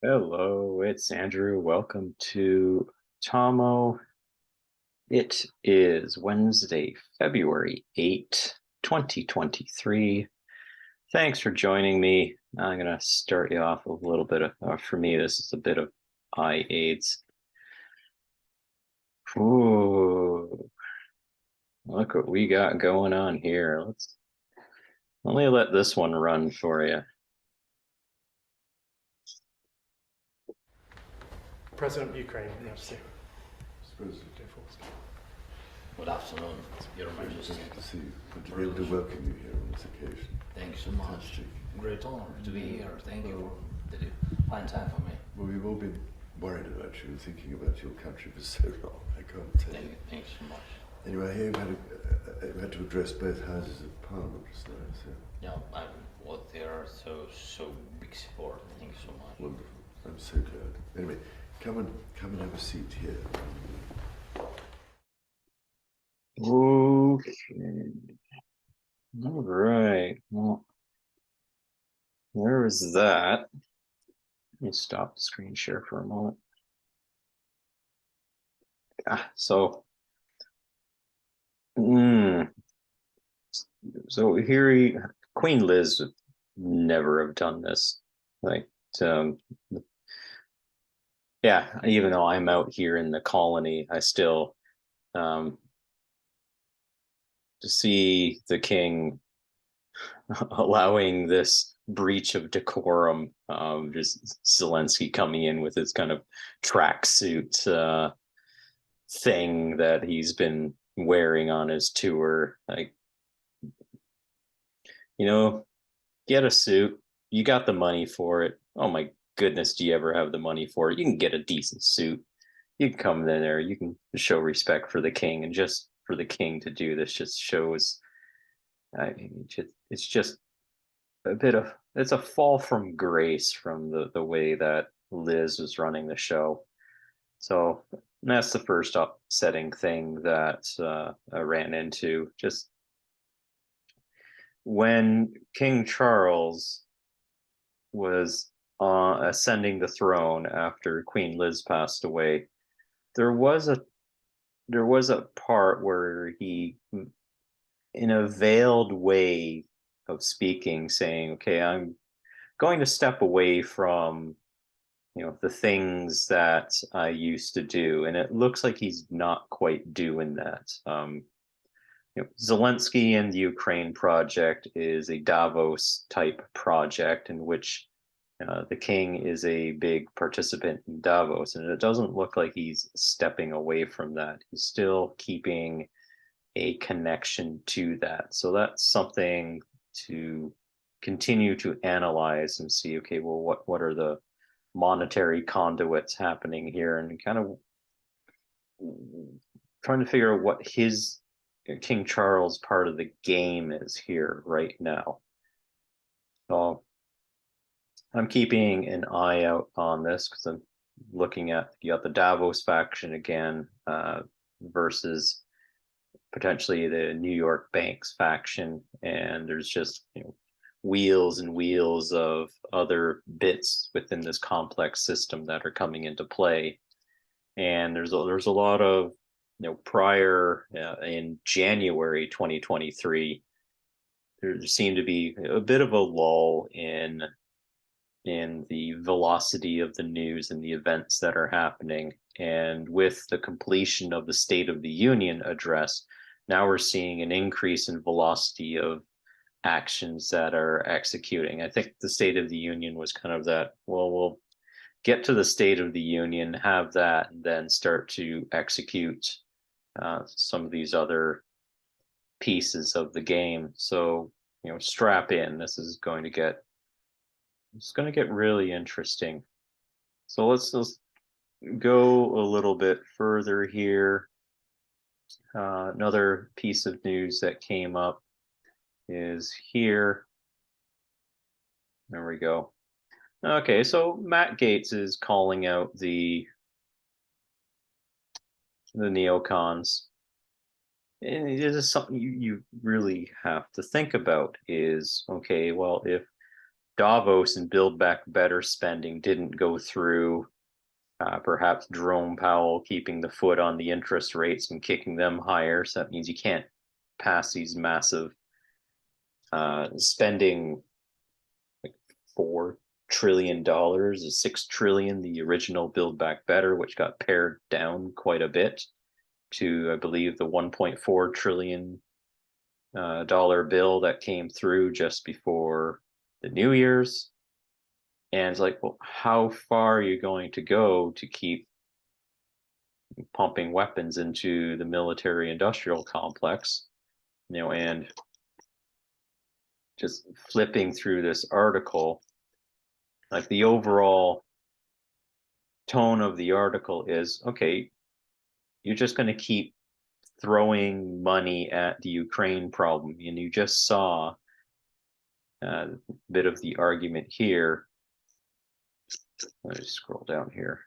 Hello, it's Andrew. Welcome to Tomo. It is Wednesday, February 8th, 2023. Thanks for joining me. I'm going to start you off with a little bit of, for me, this is a bit of eye aids. Ooh, look what we got going on here. Let me let this one run for you. President of Ukraine, merci. Good afternoon, Your Majesty. Good to see you. Good to be able to welcome you here on this occasion. Thank you so much. Great honor to be here. Thank you for the fine time for me. Well, we've all been worried about you and thinking about your country for so long. I can't tell you. Thank you so much. Anyway, I hear you had to address both houses of Parliament just now, so Yeah, I was there, so big support. Thank you so much. wonderful. I'm so glad. Anyway, come and have a seat here. Okay. All right. Well, there was that. Let me stop the screen share for a moment. So here, Queen Liz would never have done this. Like, um, yeah, even though I'm out here in the colony, I still to see the king allowing this breach of decorum. Just Zelensky coming in with his kind of tracksuit thing that he's been wearing on his tour. Like, get a suit. You got the money for it. Oh my goodness, do you ever have the money for it? You can get a decent suit. You can come in there. You can show respect for the king, and just for the king to do this just shows. It's just it's a fall from grace from the way that Liz was running the show. So that's the first upsetting thing that I ran into. Just when King Charles was ascending the throne after Queen Liz passed away, there was a part where he, in a veiled way of speaking, saying, "Okay, I'm going to step away from the things that I used to do," and it looks like he's not quite doing that. Zelensky and the Ukraine project is a Davos type project in which the king is a big participant in Davos, and it doesn't look like he's stepping away from that. He's still keeping a connection to that. So that's something to continue to analyze and see, okay, well, what are the monetary conduits happening here, and kind of trying to figure out what his King Charles part of the game is here right now. So I'm keeping an eye out on this because I'm looking at, you got the Davos faction again versus potentially the New York Banks faction, and there's just wheels and wheels of other bits within this complex system that are coming into play. And there's a lot of prior in January 2023, there seemed to be a bit of a lull in the velocity of the news and the events that are happening. And with the completion of the State of the Union address, now we're seeing an increase in velocity of actions that are executing. I think the State of the Union was kind of that, well, we'll get to the State of the Union, have that, and then start to execute some of these other pieces of the game. So, strap in. It's going to get really interesting. So let's go a little bit further here. Another piece of news that came up is here. There we go. Okay, so Matt Gaetz is calling out the neocons. And it is something you really have to think about is, okay, well, if Davos and Build Back Better spending didn't go through. Perhaps Jerome Powell keeping the foot on the interest rates and kicking them higher. So that means you can't pass these massive spending, like $4 trillion, $6 trillion, the original Build Back Better, which got pared down quite a bit to, I believe, the $1.4 trillion dollar bill that came through just before the New Year's. And it's like, well, how far are you going to go to keep pumping weapons into the military industrial complex? And just flipping through this article, like the overall tone of the article is, okay, you're just going to keep throwing money at the Ukraine problem. And you just saw a bit of the argument here. Let me scroll down here.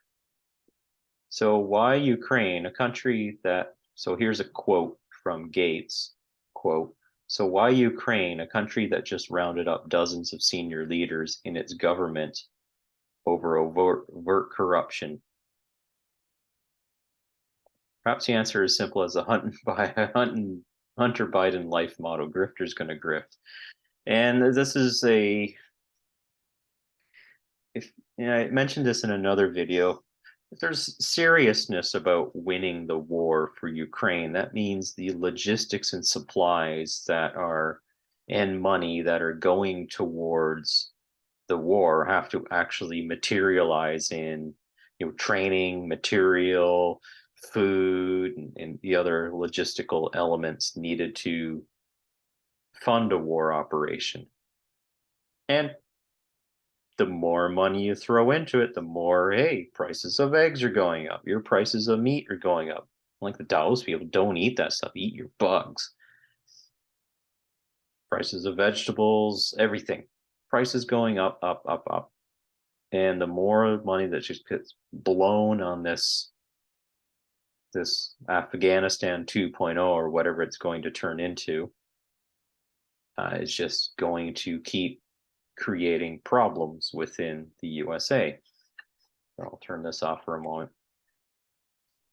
So why Ukraine, a country that, so here's a quote from Gaetz, quote, so why Ukraine, a country that just rounded up dozens of senior leaders in its government over overt corruption? Perhaps the answer is simple as a Hunter Biden life motto, grifter's gonna grift. And this is I mentioned this in another video. If there's seriousness about winning the war for Ukraine, that means the logistics and supplies that are and money that are going towards the war have to actually materialize in training, material, food, and the other logistical elements needed to fund a war operation. And the more money you throw into it, the more, hey, prices of eggs are going up. Your prices of meat are going up. Like the Taoist people, don't eat that stuff. Eat your bugs. Prices of vegetables, everything. Prices going up, up, up, up. And the more money that just gets blown on this Afghanistan 2.0 or whatever it's going to turn into, is just going to keep creating problems within the USA. I'll turn this off for a moment.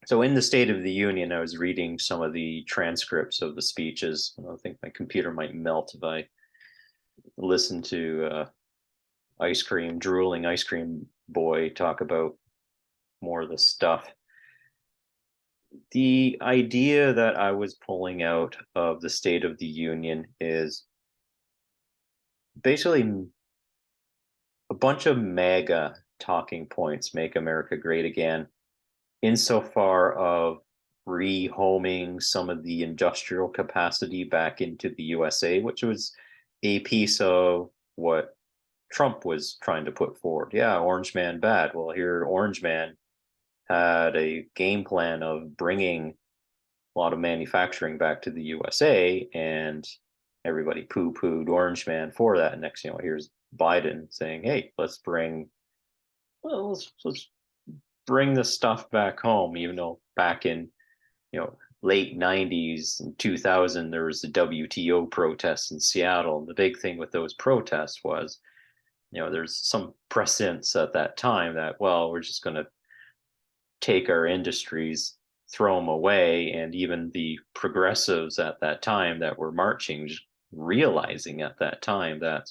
So in the State of the Union, I was reading some of the transcripts of the speeches. I think my computer might melt if I listen to drooling ice cream boy talk about more of the stuff. The idea that I was pulling out of the State of the Union is basically a bunch of MAGA talking points, make America great again, insofar of rehoming some of the industrial capacity back into the USA, which was a piece of what Trump was trying to put forward. Yeah, Orange Man bad. Well, here Orange Man had a game plan of bringing a lot of manufacturing back to the USA, and everybody poo-pooed Orange Man for that. And next, here's Biden saying, "Hey, let's bring the stuff back home." Even though back in late 90s and 2000 there was the WTO protests in Seattle, and the big thing with those protests was, there's some precedents at that time that, well, we're just going to take our industries, throw them away, and even the progressives at that time that were marching, just realizing at that time that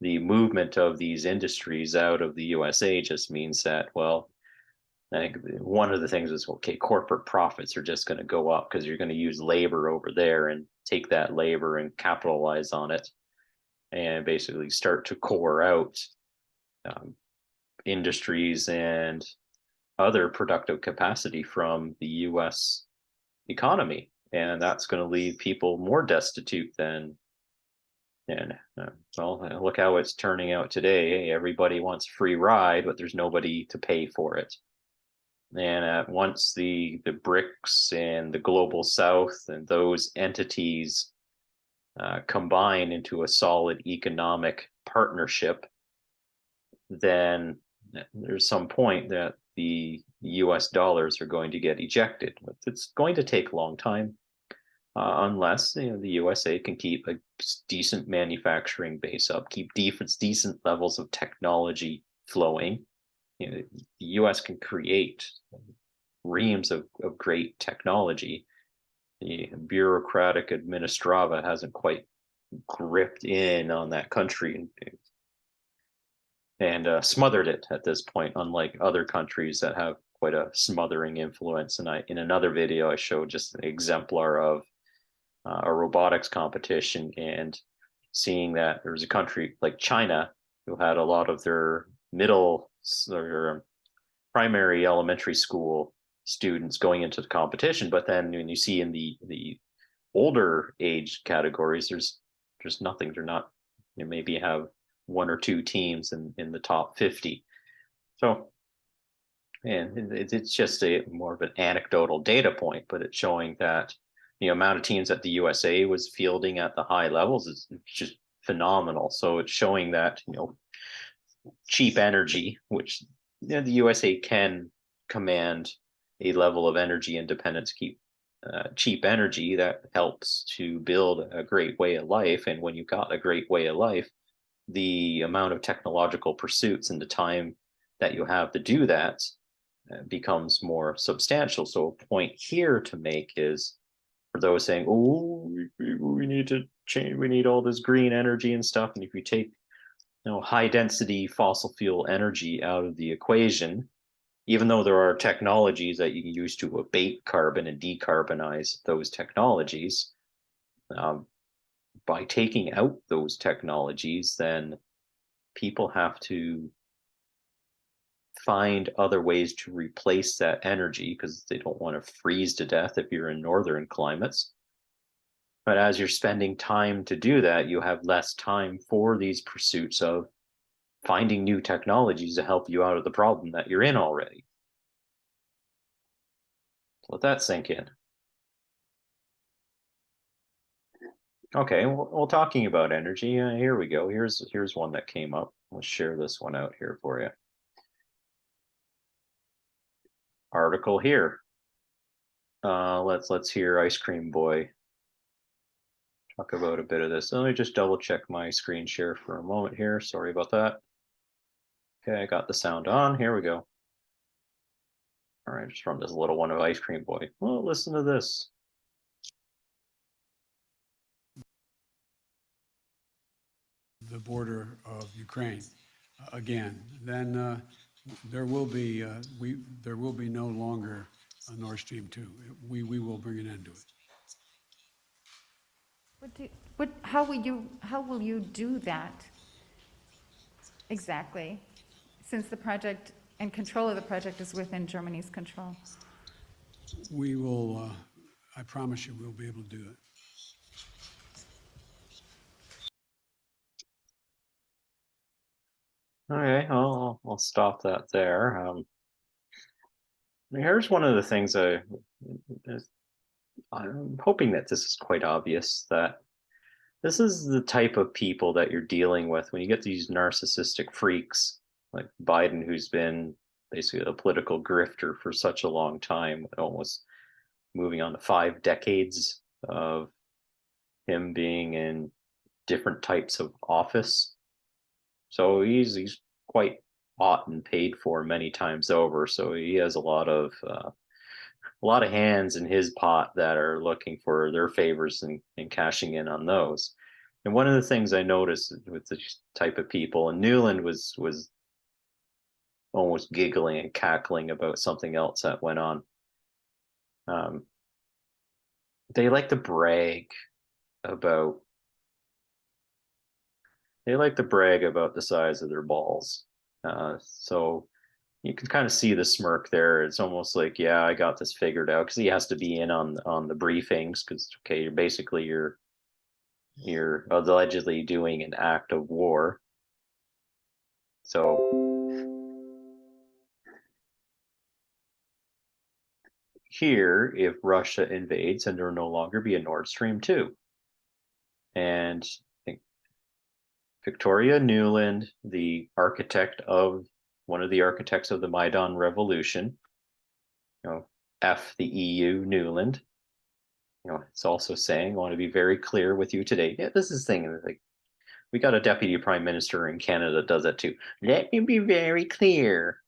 the movement of these industries out of the USA just means that, well, I think one of the things is, okay, corporate profits are just going to go up because you're going to use labor over there and take that labor and capitalize on it and basically start to core out industries and other productive capacity from the US economy. And that's going to leave people more destitute than, well, look how it's turning out today. Hey, everybody wants a free ride, but there's nobody to pay for it. And once the BRICS and the Global South and those entities combine into a solid economic partnership, then there's some point that the US dollars are going to get ejected. It's going to take a long time, unless the USA can keep a decent manufacturing base up, keep decent levels of technology flowing. The US can create reams of great technology. The bureaucratic administrava hasn't quite gripped in on that country and smothered it at this point, unlike other countries that have quite a smothering influence. And in another video, I showed just an exemplar of a robotics competition, and seeing that there was a country like China who had a lot of their middle or primary elementary school students going into the competition, but then when you see in the older age categories, there's nothing. They're not. You maybe have one or two teams in the top 50. So, and it's just a more of an anecdotal data point, but it's showing that the amount of teams that the USA was fielding at the high levels is just phenomenal. So it's showing that cheap energy, which the USA can command a level of energy independence, keep cheap energy that helps to build a great way of life. And when you've got a great way of life, the amount of technological pursuits and the time that you have to do that becomes more substantial. So a point here to make is for those saying, oh, we need to change, we need all this green energy and stuff. And if you take high density fossil fuel energy out of the equation, even though there are technologies that you can use to abate carbon and decarbonize those technologies, by taking out those technologies, then people have to find other ways to replace that energy because they don't want to freeze to death if you're in northern climates. But as you're spending time to do that, you have less time for these pursuits of finding new technologies to help you out of the problem that you're in already. Let that sink in. Okay, well, talking about energy, here we go. Here's one that came up. Let's share this one out here for you. Article here. Let's hear Ice Cream Boy talk about a bit of this. Let me just double check my screen share for a moment here. Sorry about that. Okay, I got the sound on. Here we go. All right, just from this little one of Ice Cream Boy. Well, listen to this. The border of Ukraine again, then there will be no longer a Nord Stream 2. We will bring an end to it. How will you do that exactly, since the project and control of the project is within Germany's control? We will, I promise you, we'll be able to do it. Okay, I'll stop that there. Here's one of the things I'm hoping that this is quite obvious, that this is the type of people that you're dealing with when you get these narcissistic freaks like Biden, who's been basically a political grifter for such a long time, almost moving on to 5 decades of him being in different types of office. So he's quite bought and paid for many times over. So he has a lot of hands in his pot that are looking for their favors and cashing in on those. And one of the things I noticed with this type of people, and Newland was almost giggling and cackling about something else that went on. They like to brag about the size of their balls. So you can kind of see the smirk there. It's almost like, yeah, I got this figured out, because he has to be in on the briefings, because okay, you're allegedly doing an act of war. So here, if Russia invades, and there will no longer be a Nord Stream 2. And I think Victoria Nuland, one of the architects of the Maidan Revolution, F the EU Nuland, it's also saying, I want to be very clear with you today. Yeah, this is thing like we got a deputy prime minister in Canada that does that too. Let me be very clear.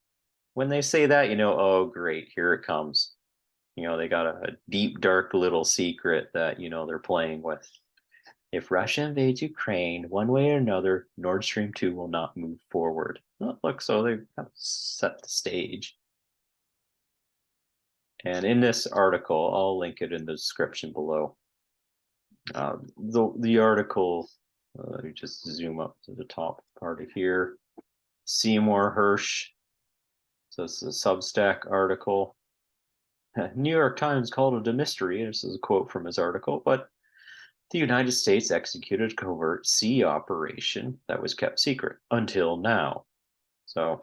When they say that, oh great, here it comes. They got a deep, dark little secret that, they're playing with. If Russia invades Ukraine, one way or another, Nord Stream 2 will not move forward. Oh, look, so they've kind of set the stage. And in this article, I'll link it in the description below. The article, let me just zoom up to the top part of here. Seymour Hersh. So this is a Substack article. New York Times called it a mystery. This is a quote from his article, but the United States executed a covert sea operation that was kept secret until now. So,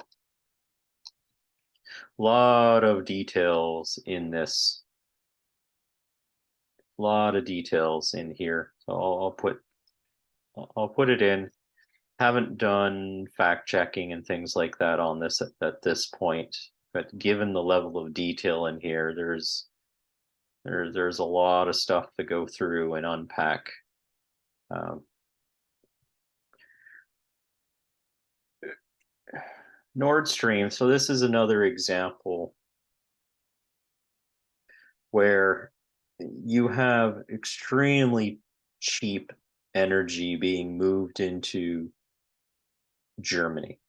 a lot of details in this. A lot of details in here. So I'll put it in. Haven't done fact checking and things like that on this at this point, but given the level of detail in here, there's a lot of stuff to go through and unpack. Nord Stream. So this is another example where you have extremely cheap energy being moved into Germany.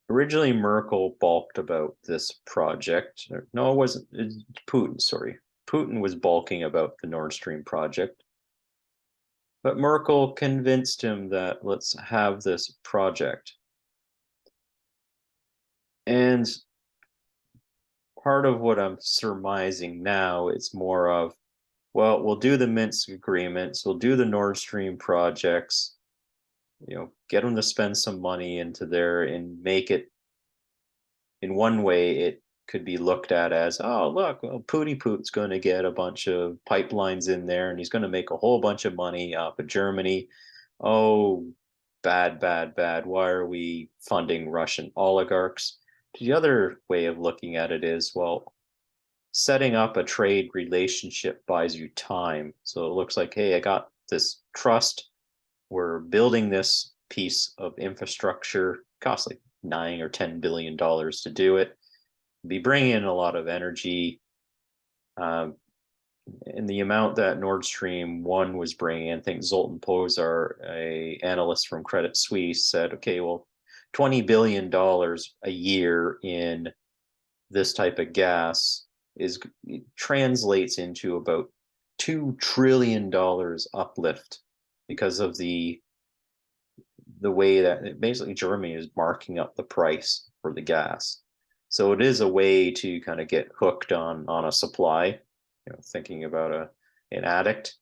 Originally, Merkel balked about this project. No, it wasn't. It's Putin, sorry. Putin was balking about the Nord Stream project. But Merkel convinced him that let's have this project. And part of what I'm surmising now is more of, well, we'll do the Minsk agreements, we'll do the Nord Stream projects, get them to spend some money into there and make it, in one way, it could be looked at as, oh, look, well, Putin's going to get a bunch of pipelines in there and he's going to make a whole bunch of money off of Germany. Oh, bad, bad, bad. Why are we funding Russian oligarchs? The other way of looking at it is, well, setting up a trade relationship buys you time. So it looks like, hey, I got this trust. We're building this piece of infrastructure. Costs like $9 or $10 billion to do it. Be bringing in a lot of energy. And the amount that Nord Stream 1 was bringing in, I think Zoltan Pozar, a analyst from Credit Suisse, said, okay, well, $20 billion a year in this type of gas translates into about $2 trillion uplift because of the way that basically Germany is marking up the price for the gas. So it is a way to kind of get hooked on a supply, thinking about an addict.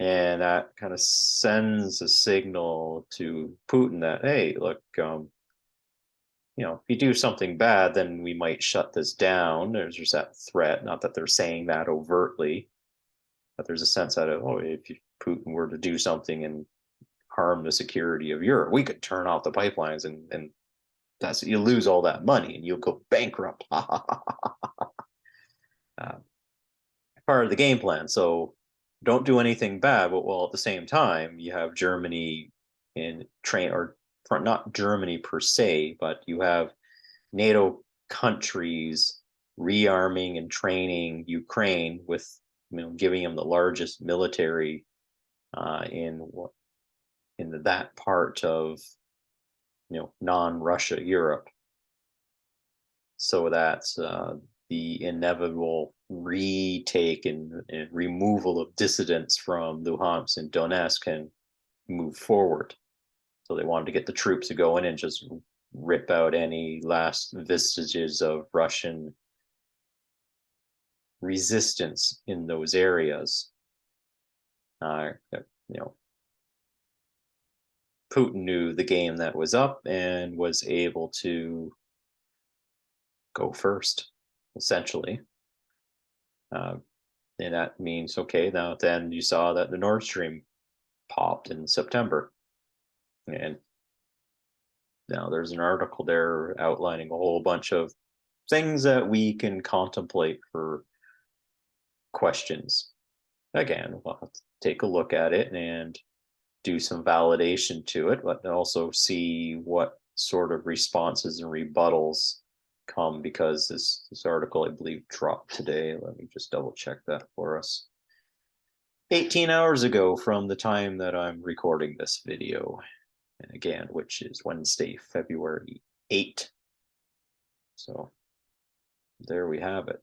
And that kind of sends a signal to Putin that, hey, look, if you do something bad, then we might shut this down. There's just that threat, not that they're saying that overtly, but there's a sense that, if Putin were to do something and harm the security of Europe, we could turn off the pipelines and that's, you lose all that money and you'll go bankrupt. Part of the game plan. So don't do anything bad, but at the same time, you have Germany not Germany per se, but you have NATO countries rearming and training Ukraine with, giving them the largest military in that part of, non-Russia Europe. So that's the inevitable retake and removal of dissidents from Luhansk and Donetsk can move forward. So they wanted to get the troops to go in and just rip out any last vestiges of Russian resistance in those areas. Putin knew the game that was up and was able to go first, essentially. And that means, okay, now then you saw that the Nord Stream popped in September. And now there's an article there outlining a whole bunch of things that we can contemplate for questions. Again, we'll have to take a look at it and do some validation to it, but also see what sort of responses and rebuttals come, because this article, I believe, dropped today. Let me just double check that for us. 18 hours ago from the time that I'm recording this video, and again, which is Wednesday, February 8th. So there we have it.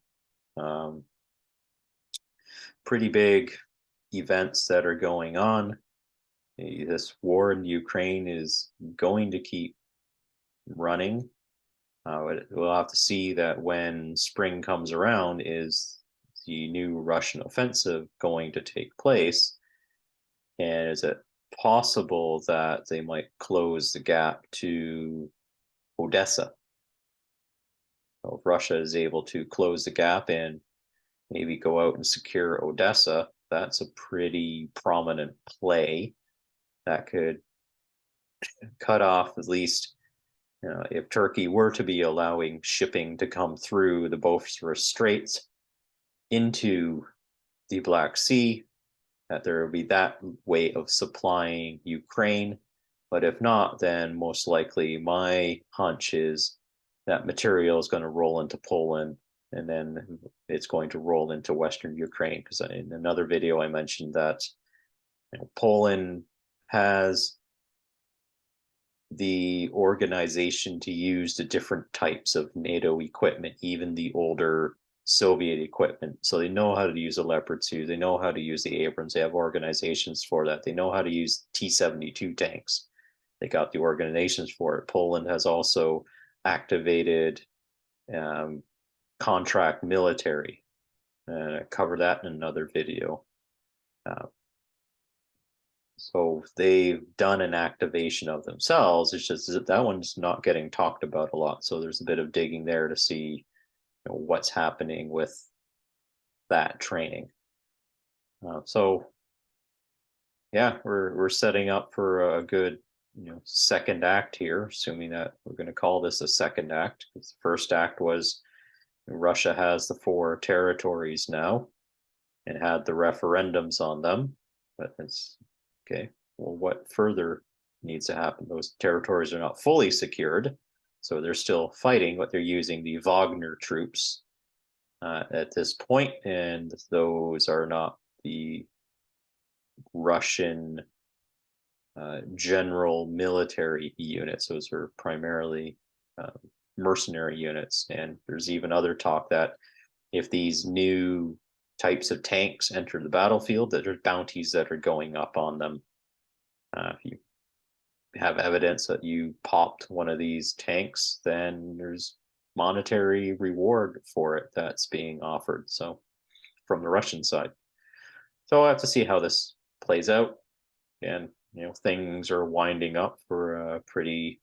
Pretty big events that are going on. This war in Ukraine is going to keep running. We'll have to see that when spring comes around, is the new Russian offensive going to take place? And is it possible that they might close the gap to Odessa? So if Russia is able to close the gap and maybe go out and secure Odessa, that's a pretty prominent play that could cut off, at least if Turkey were to be allowing shipping to come through the Bosphorus Straits into the Black Sea, that there would be that way of supplying Ukraine. But if not, then most likely my hunch is that material is going to roll into Poland, and then it's going to roll into Western Ukraine. Because in another video, I mentioned that Poland has the organization to use the different types of NATO equipment, even the older Soviet equipment. So they know how to use a Leopard 2, they know how to use the Abrams, they have organizations for that, they know how to use T-72 tanks. They got the organizations for it. Poland has also activated contract military. I cover that in another video. So they've done an activation of themselves. It's just that that one's not getting talked about a lot. So there's a bit of digging there to see what's happening with that training. So yeah, we're setting up for a good second act here, assuming that we're going to call this a second act. Because the first act was Russia has the 4 territories now and had the referendums on them, but it's okay. Well, what further needs to happen? Those territories are not fully secured, so they're still fighting, but they're using the Wagner troops at this point, and those are not the Russian general military units. Those are primarily mercenary units. And there's even other talk that if these new types of tanks enter the battlefield, that there's bounties that are going up on them. If you have evidence that you popped one of these tanks, then there's monetary reward for it that's being offered. So from the Russian side. So I'll have to see how this plays out. And things are winding up for a pretty,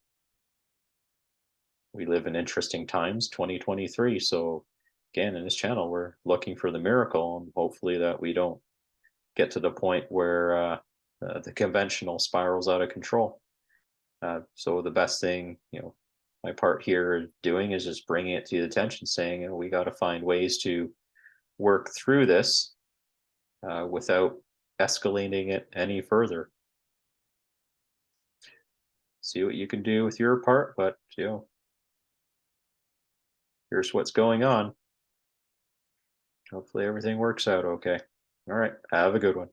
we live in interesting times, 2023. So again, in this channel, we're looking for the miracle, and hopefully that we don't get to the point where the conventional spirals out of control. So the best thing, my part here doing is just bringing it to the attention, saying, we got to find ways to work through this without escalating it any further. See what you can do with your part, but here's what's going on. Hopefully everything works out okay. All right, have a good one.